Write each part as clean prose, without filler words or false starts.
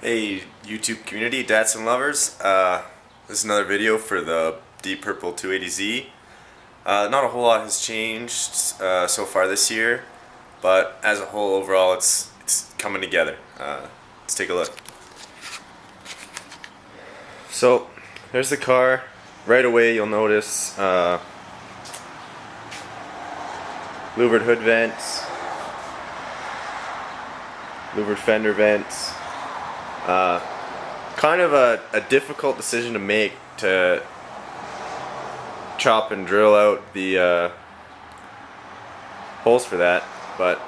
Hey YouTube community, Datsun lovers, this is another video for the Deep Purple 280Z. Not a whole lot has changed so far this year, but as a whole overall it's coming together. Let's take a look. So there's the car. Right away you'll notice louvered hood vents, louvered fender vents. Kind of a difficult decision to make to chop and drill out the holes for that, but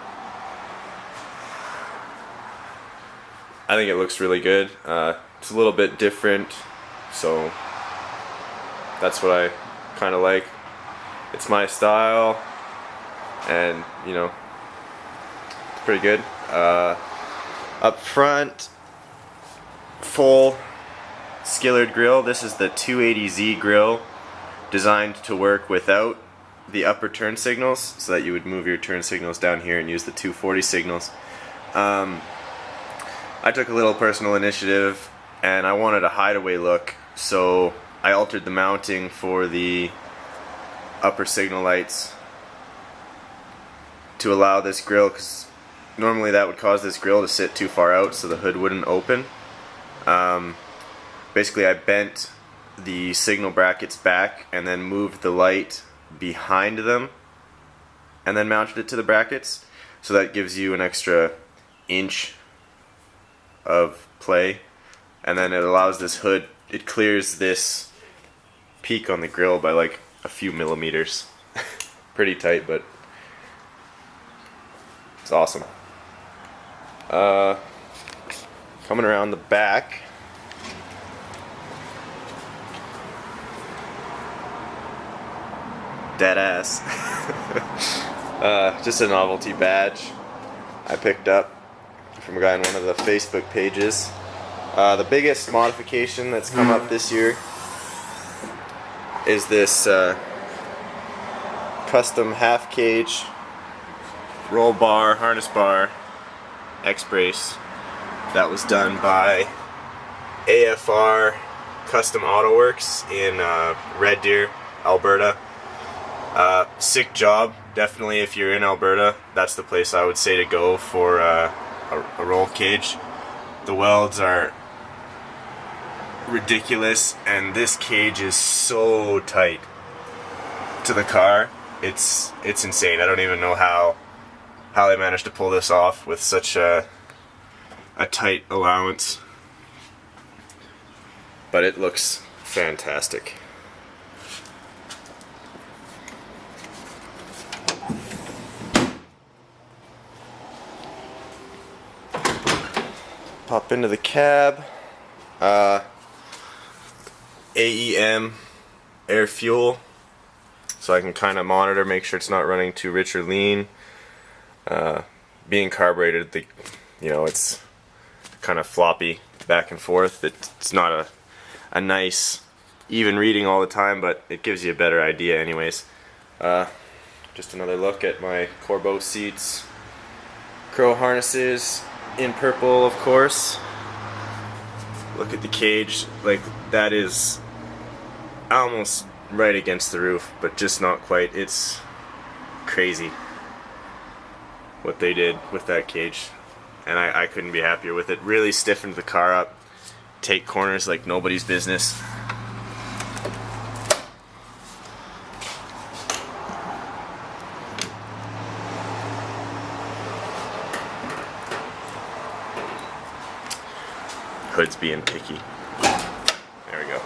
I think it looks really good. It's a little bit different, so that's what I kind of like. It's my style, and you know, it's pretty good. Up front, full skillered grill. This is the 280Z grill, designed to work without the upper turn signals, so that you would move your turn signals down here and use the 240 signals. I took a little personal initiative and I wanted a hideaway look, so I altered the mounting for the upper signal lights to allow this grill, because normally that would cause this grill to sit too far out so the hood wouldn't open. Basically I bent the signal brackets back and then moved the light behind them and then mounted it to the brackets, so that gives you an extra inch of play, and then it allows this hood, it clears this peak on the grill by like a few millimeters. Pretty tight, but it's awesome. Coming around the back, dead ass. Just a novelty badge I picked up from a guy on one of the Facebook pages. The biggest modification that's come up this year is this custom half cage roll bar, harness bar, X-brace that was done by AFR Custom Auto Works in Red Deer, Alberta. Sick job. Definitely, if you're in Alberta, that's the place I would say to go for a roll cage. The welds are ridiculous, and this cage is so tight to the car. It's insane. I don't even know how they managed to pull this off with such a tight allowance, but it looks fantastic. Pop into the cab. AEM air fuel, so I can kind of monitor, make sure it's not running too rich or lean. Being carbureted, it's kind of floppy back and forth. It's not a nice even reading all the time, but it gives you a better idea anyways. Just another look at my Corbeau seats, crow harnesses in purple, of course. Look at the cage, like that is almost right against the roof, but just not quite. It's crazy what they did with that cage, and I couldn't be happier with it. Really stiffened the car up, take corners like nobody's business. Hood's being picky. There we go.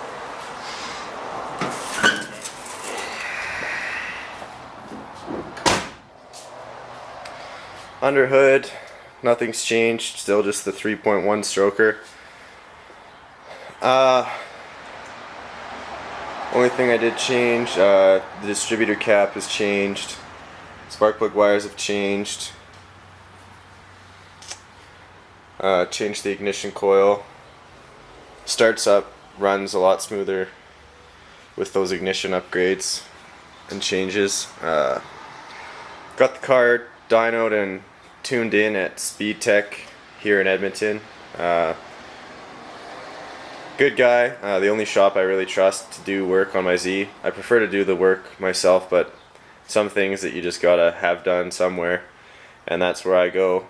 Under hood, nothing's changed. Still just the 3.1 stroker. Only thing I did change, the distributor cap has changed. Spark plug wires have changed. Changed the ignition coil. Starts up, runs a lot smoother with those ignition upgrades and changes. Got the car dynoed and tuned in at Speed Tech here in Edmonton. Good guy. The only shop I really trust to do work on my Z. I prefer to do the work myself, but some things that you just gotta have done somewhere, and that's where I go.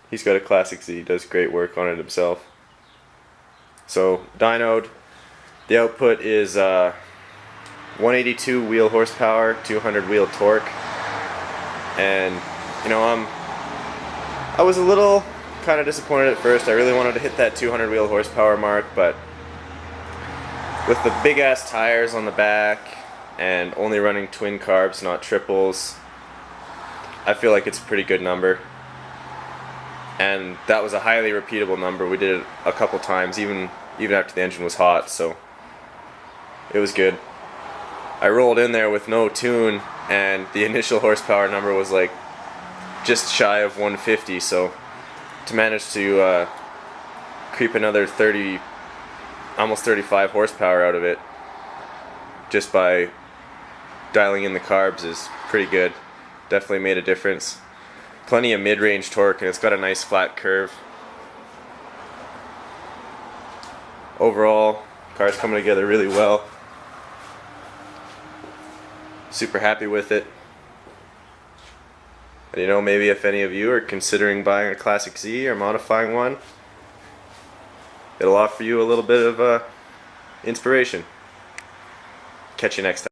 He's got a classic Z. He does great work on it himself. So dynoed. The output is 182 wheel horsepower, 200 wheel torque, and you know I was a little kind of disappointed at first. I really wanted to hit that 200 wheel horsepower mark, but with the big ass tires on the back and only running twin carbs, not triples, I feel like it's a pretty good number. And that was a highly repeatable number. We did it a couple times, even after the engine was hot, so it was good. I rolled in there with no tune, and the initial horsepower number was like just shy of 150, so to manage to creep another 30, almost 35 horsepower out of it just by dialing in the carbs is pretty good. Definitely made a difference. Plenty of mid-range torque, and it's got a nice flat curve. Overall, car's coming together really well. Super happy with it. And you know, maybe if any of you are considering buying a Classic Z or modifying one, it'll offer you a little bit of inspiration. Catch you next time.